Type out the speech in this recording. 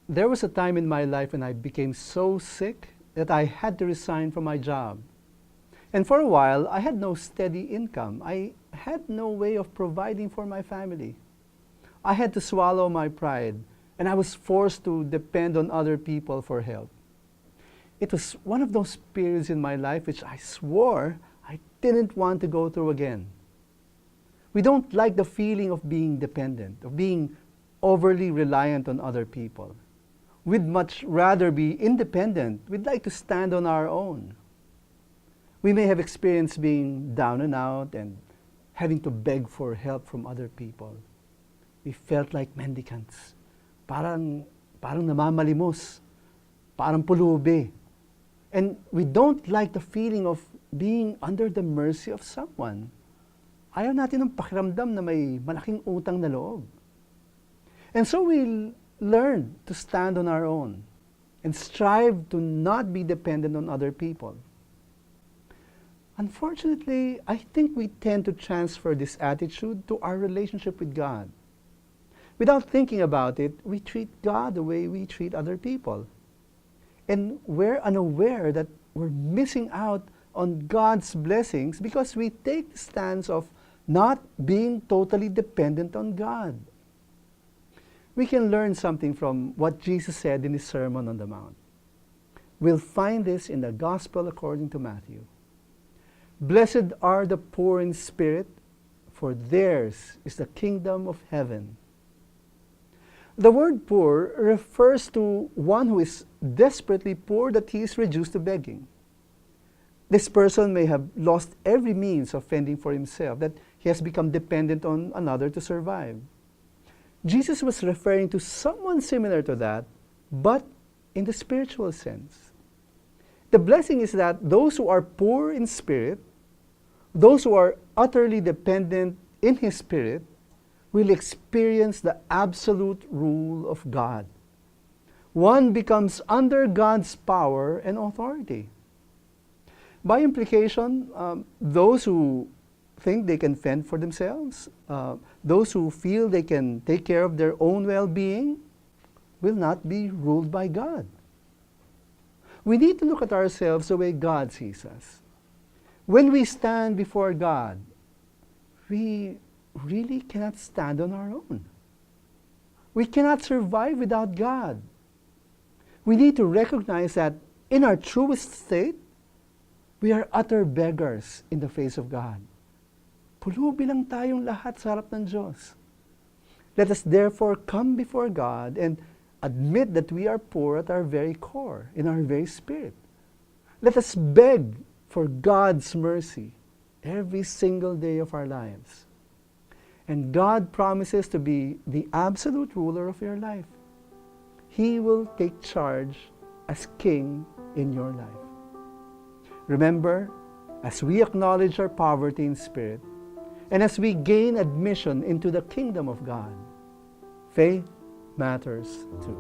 There was a time in my life when I became so sick that I had to resign from my job. And for a while, I had no steady income. I had no way of providing for my family. I had to swallow my pride, and I was forced to depend on other people for help. It was one of those periods in my life which I swore I didn't want to go through again. We don't like the feeling of being dependent, of being overly reliant on other people. We'd much rather be independent. We'd like to stand on our own. We may have experienced being down and out and having to beg for help from other people. We felt like mendicants. Parang namamalimos. Parang pulubi. And we don't like the feeling of being under the mercy of someone. Ayaw natin ng pakiramdam na may malaking utang na loob. And so we learn to stand on our own and strive to not be dependent on other people. Unfortunately, I think we tend to transfer this attitude to our relationship with God. Without thinking about it, we treat God the way we treat other people. And we're unaware that we're missing out on God's blessings because we take the stance of not being totally dependent on God. We can learn something from what Jesus said in his Sermon on the Mount. We'll find this in the Gospel according to Matthew. Blessed are the poor in spirit, for theirs is the kingdom of heaven. The word poor refers to one who is desperately poor that he is reduced to begging. This person may have lost every means of fending for himself, that he has become dependent on another to survive. Jesus was referring to someone similar to that, but in the spiritual sense. The blessing is that those who are poor in spirit, those who are utterly dependent in his spirit, will experience the absolute rule of God. One becomes under God's power and authority. By implication, those who think they can fend for themselves, those who feel they can take care of their own well-being, will not be ruled by God. We need to look at ourselves the way God sees us. When we stand before God, we really cannot stand on our own. We cannot survive without God. We need to recognize that in our truest state, we are utter beggars in the face of God. Pulubi lang tayong lahat sa harap ng Diyos. Let us therefore come before God and admit that we are poor at our very core, in our very spirit. Let us beg for God's mercy every single day of our lives. And God promises to be the absolute ruler of your life. He will take charge as King in your life. Remember, as we acknowledge our poverty in spirit, and as we gain admission into the kingdom of God, faith matters too.